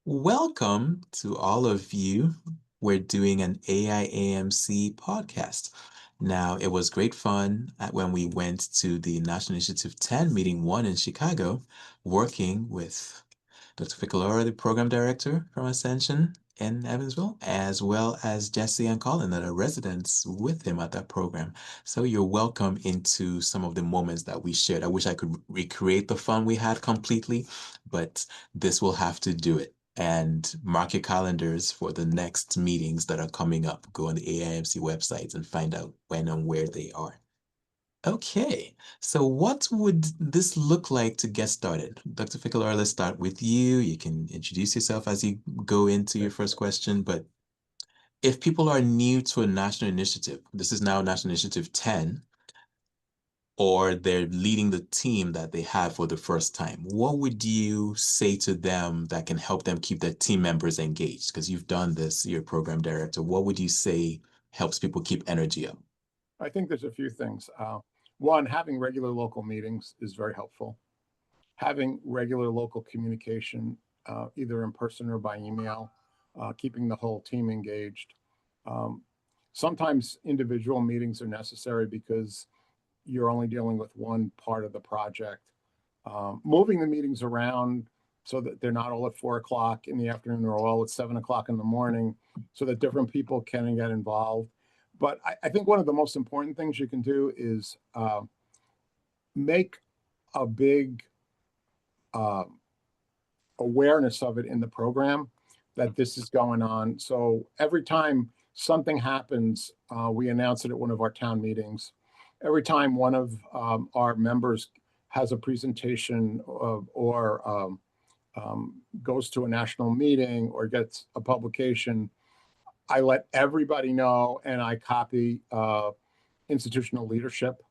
Welcome to all of you. We're doing an AIAMC podcast. Now, it was great fun when we went to the National Initiative 10 meeting one in Chicago, working with Dr. Ficalora, the program director from Ascension in Evansville, as well as Jesse and Colin that are residents with him at that program. So you're welcome into some of the moments that we shared. I wish I could recreate the fun we had completely, but this will have to do it. And mark your calendars for the next meetings that are coming up. Go on the AIMC website and find out when and where they are. Okay, so what would this look like to get started? Dr. Ficalora, let's start with you. You can introduce yourself as you go into your first question, but if people are new to a national initiative, this is now National Initiative 10, or they're leading the team that they have for the first time, what would you say to them that can help them keep their team members engaged? Because you've done this, you're program director. What would you say helps people keep energy up? I think there's a few things. One, having regular local meetings is very helpful. Having regular local communication, either in person or by email, keeping the whole team engaged. Um, Sometimes individual meetings are necessary because you're only dealing with one part of the project. Moving the meetings around so that they're not all at 4 o'clock in the afternoon or all at 7 o'clock in the morning, so that different people can get involved. But I think one of the most important things you can do is make a big uh, awareness of it in the program that this is going on. So every time something happens, we announce it at one of our town meetings. Every time one of our members has a presentation or goes to a national meeting or gets a publication, I let everybody know and I copy institutional leadership.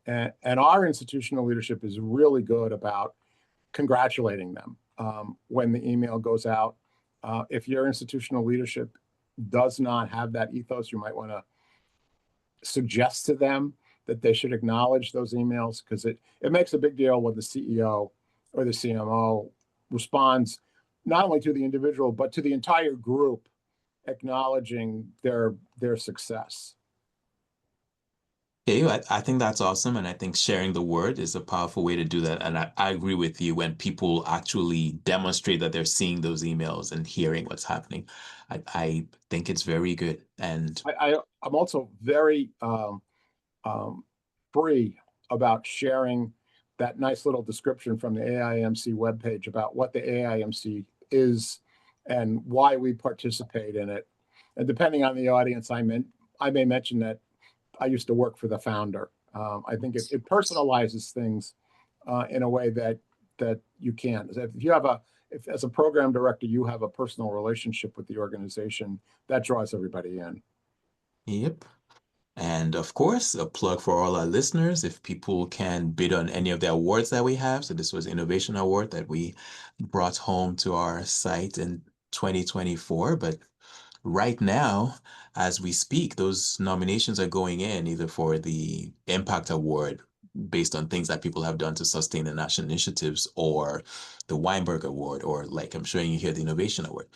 And our institutional leadership is really good about congratulating them when the email goes out. If your institutional leadership does not have that ethos, you might want to suggest to them that they should acknowledge those emails, because it makes a big deal when the CEO or the CMO responds not only to the individual, but to the entire group, acknowledging their success. Okay, I think that's awesome. And I think sharing the word is a powerful way to do that. And I agree with you when people actually demonstrate that they're seeing those emails and hearing what's happening. I think it's very good. And I'm also very um, free about sharing that nice little description from the AIMC webpage about what the AIMC is and why we participate in it. And depending on the audience, I may mention that I used to work for the founder. I think it personalizes things in a way that you can. If as a program director you have a personal relationship with the organization, that draws everybody in. yep. And of course, a plug for all our listeners. If people can bid on any of the awards that we have. So this was Innovation Award that we brought home to our site in 2024. But right now, as we speak, those nominations are going in either for the Impact Award based on things that people have done to sustain the national initiatives, or the Weinberg Award, or like I'm showing you here, the Innovation Award.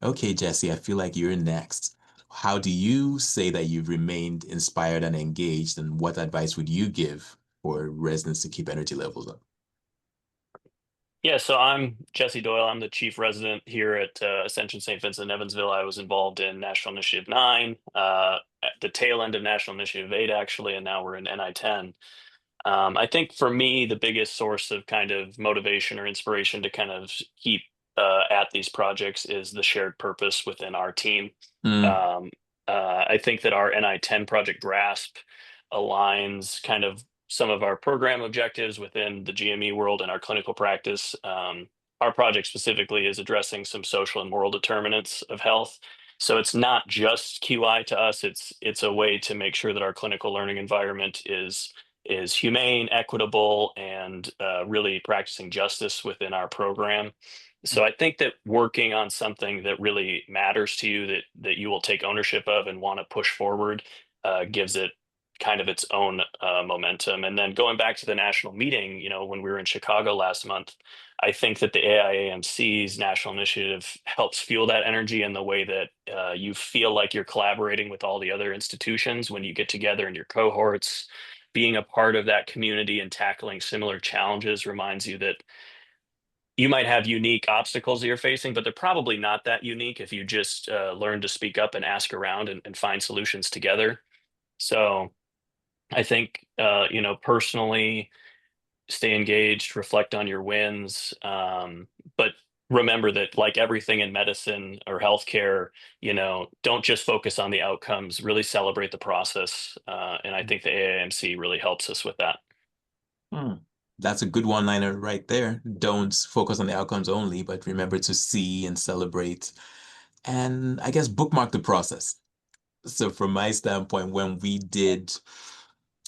Okay, Jesse, I feel like you're next. How do you say that you've remained inspired and engaged, and what advice would you give for residents to keep energy levels up? Yeah, so I'm Jesse Doyle. I'm the chief resident here at Ascension St. Vincent Evansville. I was involved in National Initiative 9, at the tail end of National Initiative 8, actually, and now we're in NI 10. I think for me, the biggest source of kind of motivation or inspiration to kind of keep at these projects is the shared purpose within our team. Mm, Um, I think that our NI 10 project grasp aligns kind of some of our program objectives within the GME world and our clinical practice. Our project specifically is addressing some social and moral determinants of health. So it's not just QI to us. It's a way to make sure that our clinical learning environment is humane, equitable, and really practicing justice within our program. So I think that working on something that really matters to you, that you will take ownership of and want to push forward, gives it kind of its own momentum. And then going back to the national meeting, when we were in Chicago last month, I think that the AIAMC's national initiative helps fuel that energy in the way that you feel like you're collaborating with all the other institutions when you get together in your cohorts. Being a part of that community and tackling similar challenges reminds you that you might have unique obstacles that you're facing, but they're probably not that unique if you just learn to speak up and ask around and find solutions together. So I think, personally, stay engaged, reflect on your wins, but remember that, like everything in medicine or healthcare, don't just focus on the outcomes, really celebrate the process. And I think the AIMC really helps us with that. Hmm. That's a good one-liner right there. Don't focus on the outcomes only, but remember to see and celebrate, and I guess bookmark the process. So from my standpoint, when we did,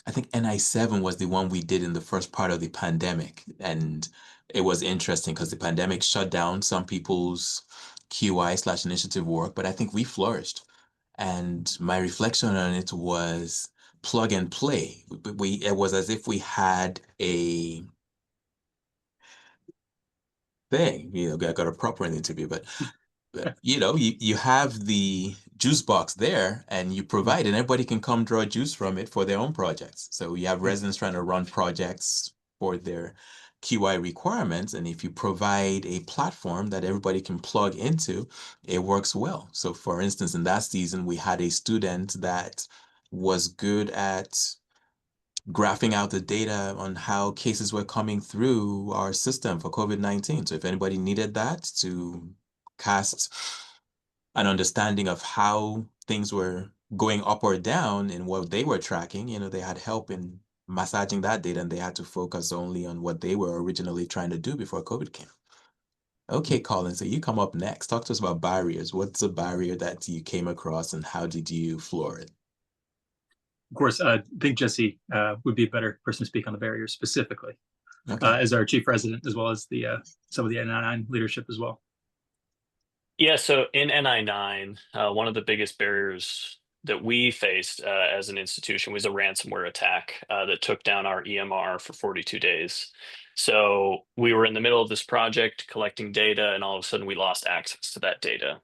I think NI7 was the one we did in the first part of the pandemic. And it was interesting because the pandemic shut down some people's QI/initiative work, but I think we flourished. And my reflection on it was plug and play. It was as if we had a thing, I got a proper interview, but you have the juice box there and you provide, and everybody can come draw juice from it for their own projects. So you have residents trying to run projects for their QI requirements. And if you provide a platform that everybody can plug into, it works well. So for instance, in that season, we had a student that was good at graphing out the data on how cases were coming through our system for COVID-19. So if anybody needed that to cast an understanding of how things were going up or down in what they were tracking, they had help in massaging that data, and they had to focus only on what they were originally trying to do before COVID came. Okay, Colin, so you come up next. Talk to us about barriers. What's a barrier that you came across and how did you floor it? Of course, I think Jesse would be a better person to speak on the barriers specifically, Okay. as our chief resident, as well as some of the NI9 leadership as well. Yeah, so in NI9, one of the biggest barriers that we faced as an institution was a ransomware attack that took down our EMR for 42 days. So we were in the middle of this project collecting data, and all of a sudden we lost access to that data.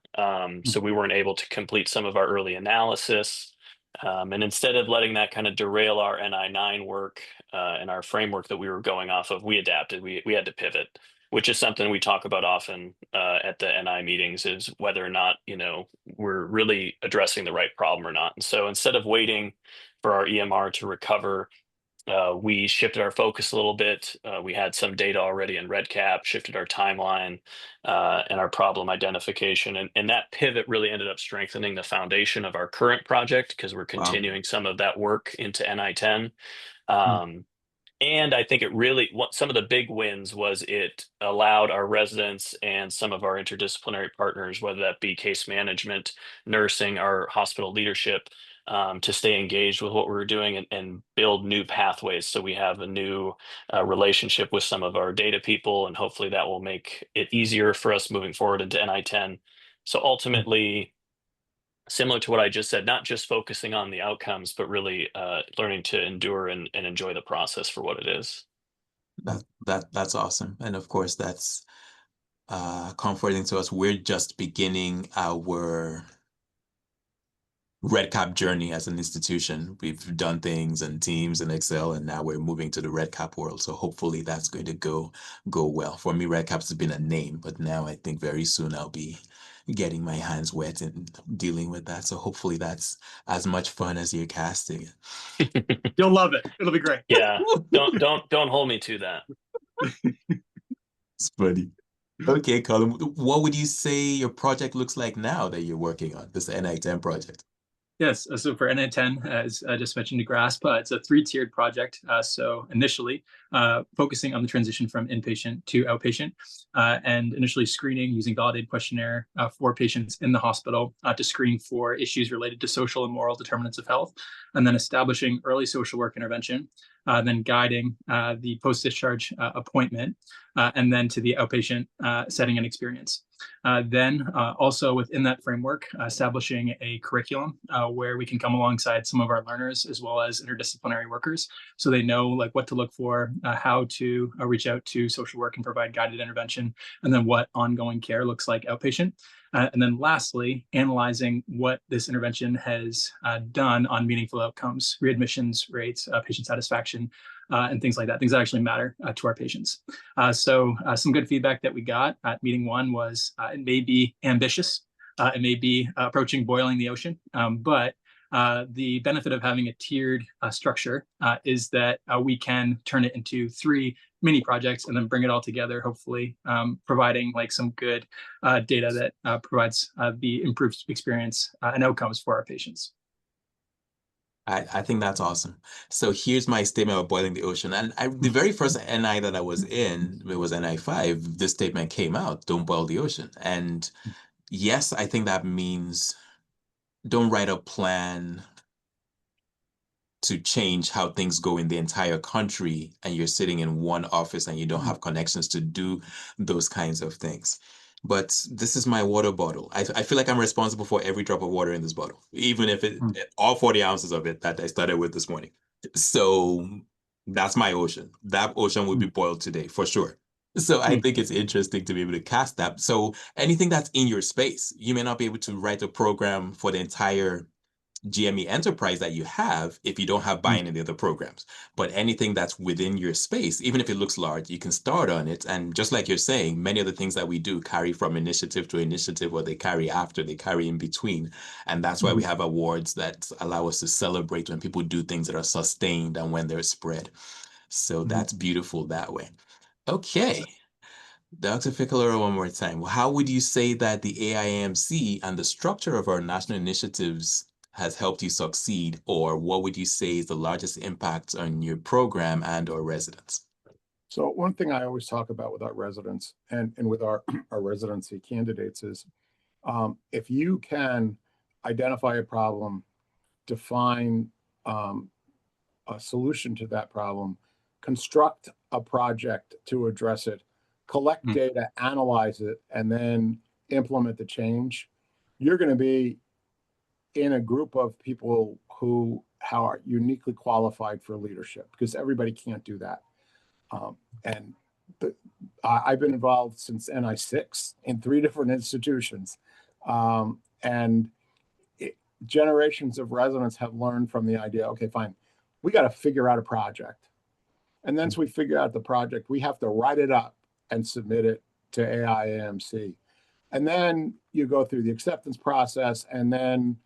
So we weren't able to complete some of our early analysis. And instead of letting that kind of derail our NI9 work and our framework that we were going off of, we adapted. We had to pivot, which is something we talk about often at the NI meetings, is whether or not, we're really addressing the right problem or not. And so instead of waiting for our EMR to recover, we shifted our focus a little bit. We had some data already in REDCap, shifted our timeline and our problem identification. And that pivot really ended up strengthening the foundation of our current project because we're continuing some of that work into NI10. And I think some of the big wins was it allowed our residents and some of our interdisciplinary partners, whether that be case management, nursing, our hospital leadership, to stay engaged with what we were doing and build new pathways. So we have a new relationship with some of our data people, and hopefully that will make it easier for us moving forward into NI10. So ultimately, similar to what I just said, not just focusing on the outcomes, but really learning to endure and enjoy the process for what it is. That's awesome. And of course, that's comforting to us. We're just beginning our REDCap journey as an institution. We've done things in Teams and Excel, and now we're moving to the REDCap world. So hopefully that's going to go well. For me, REDCap's has been a name, but now I think very soon I'll be getting my hands wet and dealing with that. So hopefully that's as much fun as you're casting it. You'll love it. It'll be great. Yeah. Don't hold me to that. It's funny. Okay, Colin, what would you say your project looks like now that you're working on this NI10 project? Yes, so for NI10, as I just mentioned to GRASP, it's a 3-tiered project. So initially, focusing on the transition from inpatient to outpatient, and initially screening using validated questionnaire for patients in the hospital to screen for issues related to social and moral determinants of health, and then establishing early social work intervention then guiding the post-discharge appointment, and then to the outpatient setting and experience. Then also within that framework, establishing a curriculum where we can come alongside some of our learners as well as interdisciplinary workers, so they know like what to look for, how to reach out to social work and provide guided intervention, and then what ongoing care looks like outpatient. And then lastly, analyzing what this intervention has done on meaningful outcomes, readmissions rates, patient satisfaction, and things like that, things that actually matter to our patients. So some good feedback that we got at meeting one was it may be ambitious, it may be approaching boiling the ocean, but the benefit of having a tiered structure is that we can turn it into 3 mini projects and then bring it all together, hopefully providing like some good data that provides the improved experience and outcomes for our patients. I think that's awesome. So here's my statement about boiling the ocean. And the very first NI that I was in, it was NI 5, this statement came out, don't boil the ocean. And yes, I think that means don't write a plan to change how things go in the entire country and you're sitting in one office and you don't have connections to do those kinds of things. But this is my water bottle. I feel like I'm responsible for every drop of water in this bottle, even if all 40 ounces of it that I started with this morning. So that's my ocean. That ocean will be boiled today for sure. So I think it's interesting to be able to cast that. So anything that's in your space, you may not be able to write a program for the entire GME enterprise that you have if you don't have buy-in in the other programs. But anything that's within your space, even if it looks large, you can start on it. And just like you're saying, many of the things that we do carry from initiative to initiative, or they carry after, they carry in between. And that's why we have awards that allow us to celebrate when people do things that are sustained and when they're spread. So that's beautiful that way. Okay. Dr. Ficalora, one more time. How would you say that the AIAMC and the structure of our national initiatives has helped you succeed, or what would you say is the largest impact on your program and or residents? So one thing I always talk about with our residents and with our residency candidates is if you can identify a problem, define a solution to that problem, construct a project to address it, collect data, analyze it, and then implement the change, you're going to be in a group of people who are uniquely qualified for leadership, because everybody can't do that. I've been involved since NI 6 in 3 different institutions. Generations of residents have learned from the idea, okay, fine, we got to figure out a project. And then once we figure out the project, we have to write it up and submit it to AIAMC. And then you go through the acceptance process, and then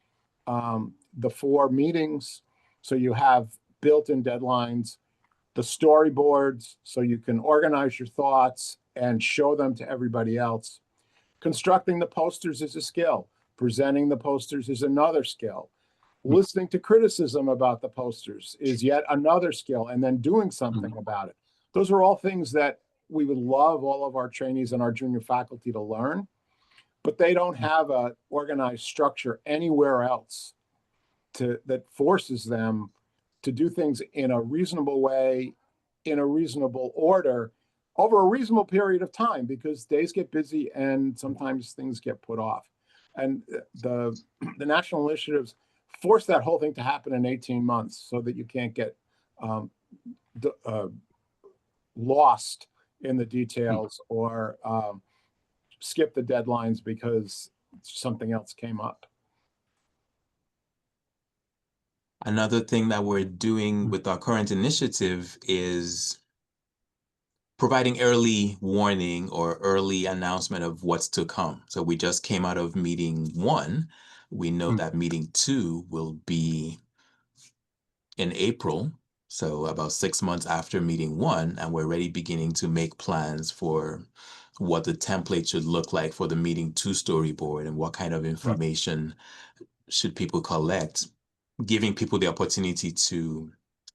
the 4 meetings. So you have built-in deadlines, the storyboards, so you can organize your thoughts and show them to everybody else. Constructing the posters is a skill. Presenting the posters is another skill. Listening to criticism about the posters is yet another skill, and then doing something about it. Those are all things that we would love all of our trainees and our junior faculty to learn, but they don't have an organized structure anywhere else that forces them to do things in a reasonable way, in a reasonable order, over a reasonable period of time, because days get busy and sometimes things get put off. And the national initiatives force that whole thing to happen in 18 months so that you can't get lost in the details or skip the deadlines because something else came up. Another thing that we're doing with our current initiative is providing early warning or early announcement of what's to come. So we just came out of meeting 1. We know that meeting 2 will be in April, so about 6 months after meeting 1, and we're already beginning to make plans for what the template should look like for the meeting 2 storyboard and what kind of information should people collect, giving people the opportunity to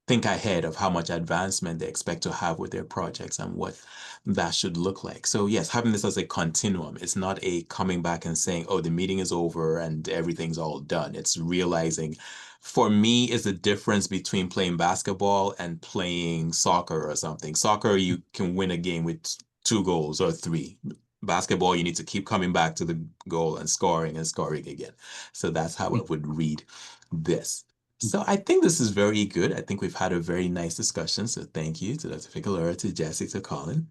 think ahead of how much advancement they expect to have with their projects and what that should look like. So yes, having this as a continuum, it's not a coming back and saying, oh, the meeting is over and everything's all done. It's realizing for me is the difference between playing basketball and playing soccer or something. Soccer, you can win a game with 2 goals or 3. Basketball, you need to keep coming back to the goal and scoring again. So that's how I would read this. So I think this is very good. I think we've had a very nice discussion. So thank you to Dr. Ficalora, to Jesse, to Colin.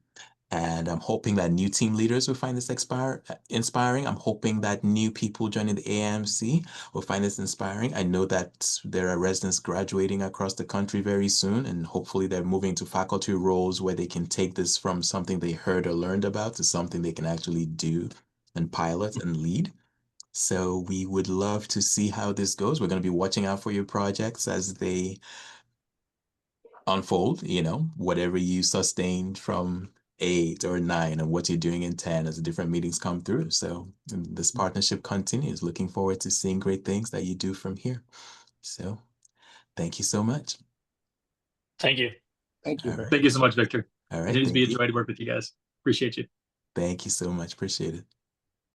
And I'm hoping that new team leaders will find this inspiring. I'm hoping that new people joining the AIAMC will find this inspiring. I know that there are residents graduating across the country very soon, and hopefully they're moving to faculty roles where they can take this from something they heard or learned about to something they can actually do and pilot and lead. So we would love to see how this goes. We're going to be watching out for your projects as they unfold, whatever you sustained from 8 or 9 and what you're doing in 10 as the different meetings come through. So this partnership continues. Looking forward to seeing great things that you do from here. So thank you so much. Thank you. Thank you. All right. Thank you so much, Victor. All right. Continues to be a Thank you. joy to work with you guys. Appreciate you. Thank you so much. Appreciate it.